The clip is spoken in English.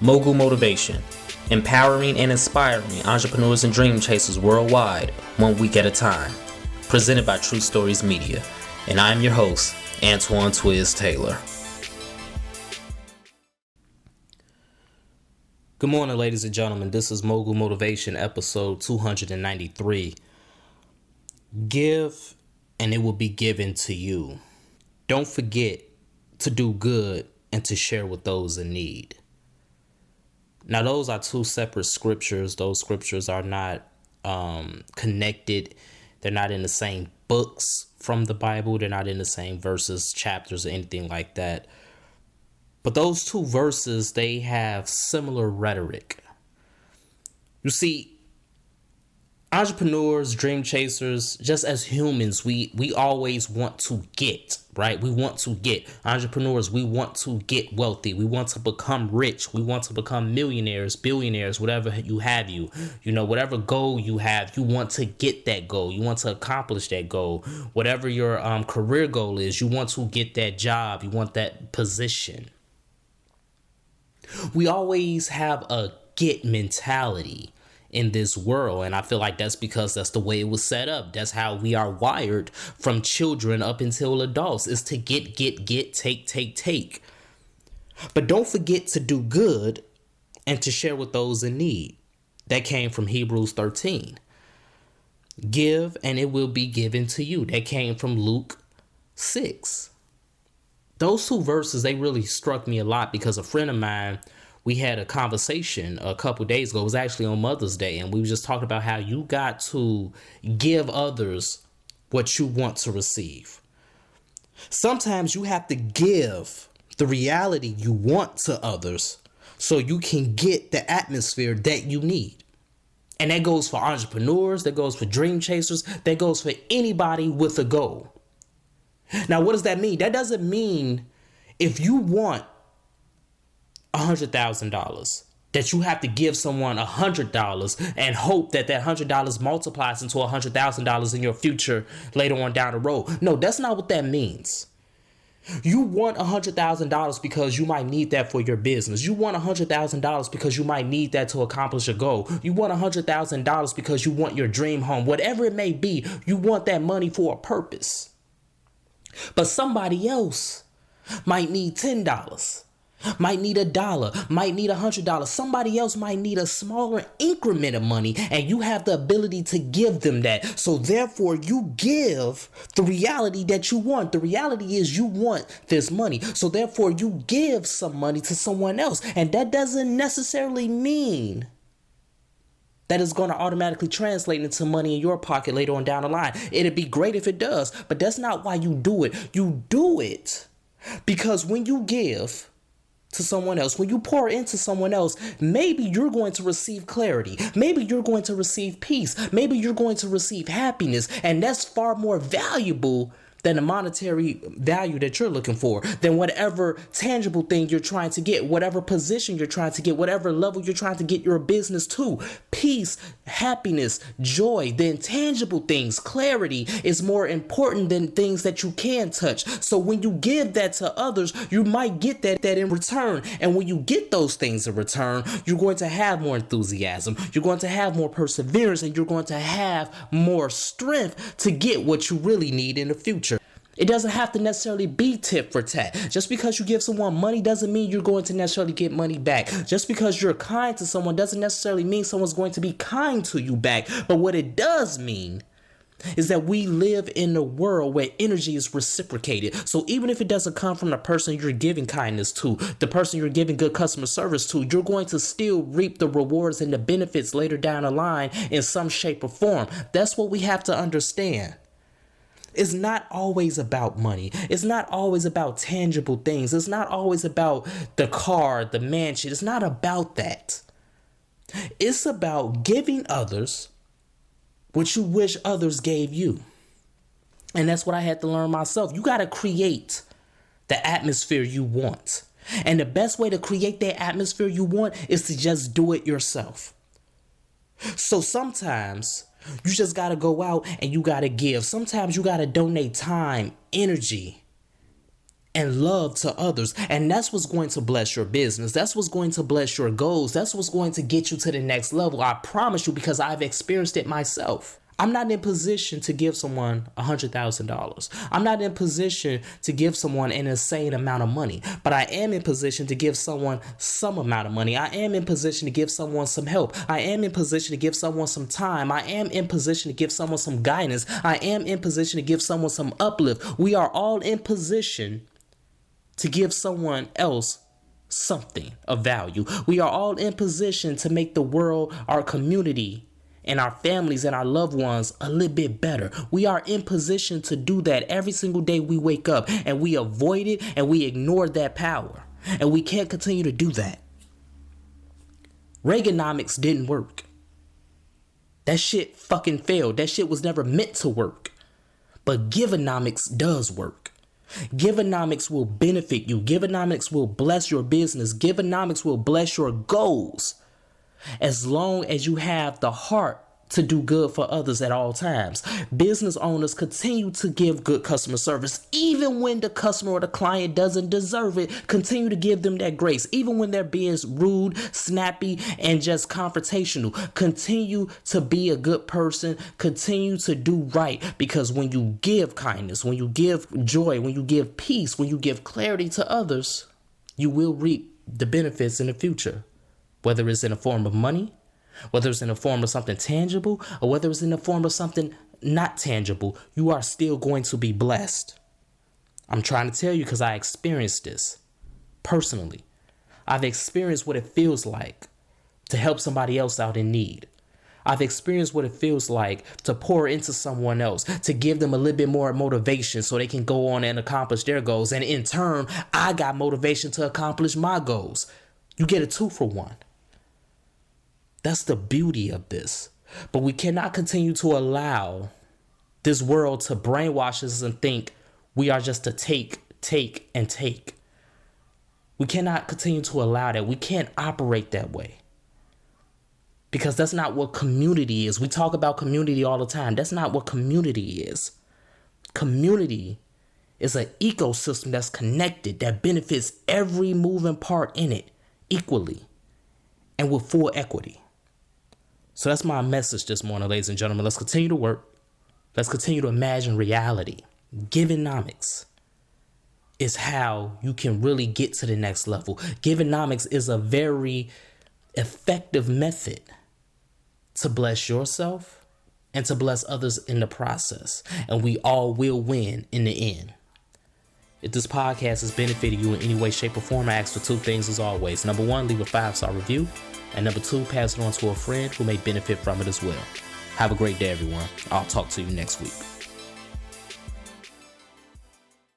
Mogul Motivation, empowering and inspiring entrepreneurs and dream chasers worldwide, 1 week at a time. Presented by True Stories Media, and I am your host, Antoine Twiz Taylor. Good morning, ladies and gentlemen. This is Mogul Motivation, episode 293. Give, and it will be given to you. Don't forget to do good and to share with those in need. Now, those are two separate scriptures. Those scriptures are not connected. They're not in the same books from the Bible. They're not in the same verses, chapters, or anything like that. But those two verses, they have similar rhetoric. You see, entrepreneurs, dream chasers, just as humans, we always want to get, right? We want to get. Entrepreneurs, we want to get wealthy. We want to become rich. We want to become millionaires, billionaires, whatever whatever goal you have, you want to get that goal. You want to accomplish that goal. Whatever your career goal is, you want to get that job. You want that position. We always have a get mentality in this world, and I feel like that's because that's the way it was set up. That's how we are wired from children up until adults, is to get, take. But don't forget to do good and to share with those in need. That came from Hebrews 13. Give and it will be given to you. That came from Luke 6. Those two verses, they really struck me a lot because a friend of mine, we had a conversation a couple days ago. It was actually on Mother's Day, and we just talked about how you got to give others what you want to receive. Sometimes you have to give the reality you want to others so you can get the atmosphere that you need. And that goes for entrepreneurs, that goes for dream chasers, that goes for anybody with a goal. Now, what does that mean? That doesn't mean if you want $100,000 that you have to give someone $100 and hope that that $100 multiplies into $100,000 in your future later on down the road. No, that's not what that means. You want $100,000 because you might need that for your business. You want $100,000 because you might need that to accomplish a goal. You want $100,000 because you want your dream home. Whatever it may be, you want that money for a purpose. But somebody else might need $10. Might need $1, might need $100. Somebody else might need a smaller increment of money, and you have the ability to give them that. So therefore, you give the reality that you want. The reality is you want this money. So therefore, you give some money to someone else. And that doesn't necessarily mean that is going to automatically translate into money in your pocket later on down the line. It'd be great if it does, but that's not why you do it. You do it because when you give to someone else, when you pour into someone else, maybe you're going to receive clarity. Maybe you're going to receive peace. Maybe you're going to receive happiness. And that's far more valuable than the monetary value that you're looking for, than whatever tangible thing you're trying to get, whatever position you're trying to get, whatever level you're trying to get your business to. Peace, happiness, joy, the intangible things, clarity is more important than things that you can touch. So when you give that to others, you might get that in return. And when you get those things in return, you're going to have more enthusiasm, you're going to have more perseverance, and you're going to have more strength to get what you really need in the future. It doesn't have to necessarily be tit for tat. Just because you give someone money doesn't mean you're going to necessarily get money back. Just because you're kind to someone doesn't necessarily mean someone's going to be kind to you back. But what it does mean is that we live in a world where energy is reciprocated. So even if it doesn't come from the person you're giving kindness to, the person you're giving good customer service to, you're going to still reap the rewards and the benefits later down the line in some shape or form. That's what we have to understand. It's not always about money. It's not always about tangible things. It's not always about the car, the mansion. It's not about that. It's about giving others what you wish others gave you. And that's what I had to learn myself. You got to create the atmosphere you want. And the best way to create that atmosphere you want is to just do it yourself. So sometimes you just got to go out and you got to give. Sometimes you got to donate time, energy, and love to others. And that's what's going to bless your business. That's what's going to bless your goals. That's what's going to get you to the next level. I promise you, because I've experienced it myself. I'm not in position to give someone $100,000. I'm not in position to give someone an insane amount of money, but I am in position to give someone some amount of money. I am in position to give someone some help. I am in position to give someone some time. I am in position to give someone some guidance. I am in position to give someone some uplift. We are all in position to give someone else something of value. We are all in position to make the world, our community, and our families and our loved ones a little bit better. We are in position to do that every single day we wake up, and we avoid it and we ignore that power. And we can't continue to do that. Reaganomics didn't work. That shit fucking failed. That shit was never meant to work. But Giving-nomics does work. Giving-nomics will benefit you. Giving-nomics will bless your business. Giving-nomics will bless your goals, as long as you have the heart to do good for others at all times. Business owners continue to give good customer service, even when the customer or the client doesn't deserve it. Continue to give them that grace, even when they're being rude, snappy, and just confrontational. Continue to be a good person. Continue to do right, because when you give kindness, when you give joy, when you give peace, when you give clarity to others, you will reap the benefits in the future. Whether it's in the form of money, whether it's in the form of something tangible, or whether it's in the form of something not tangible, you are still going to be blessed. I'm trying to tell you because I experienced this personally. I've experienced what it feels like to help somebody else out in need. I've experienced what it feels like to pour into someone else, to give them a little bit more motivation so they can go on and accomplish their goals. And in turn, I got motivation to accomplish my goals. You get a 2-for-1. That's the beauty of this. But we cannot continue to allow this world to brainwash us and think we are just to take, and take. We cannot continue to allow that. We can't operate that way, because that's not what community is. We talk about community all the time. That's not what community is. Community is an ecosystem that's connected, that benefits every moving part in it equally and with full equity. So that's my message this morning, ladies and gentlemen. Let's continue to work. Let's continue to imagine reality. Giving-nomics is how you can really get to the next level. Giving-nomics is a very effective method to bless yourself and to bless others in the process. And we all will win in the end. If this podcast has benefited you in any way, shape, or form, I ask for 2 things as always. Number 1, leave a 5-star review. And number 2, pass it on to a friend who may benefit from it as well. Have a great day, everyone. I'll talk to you next week.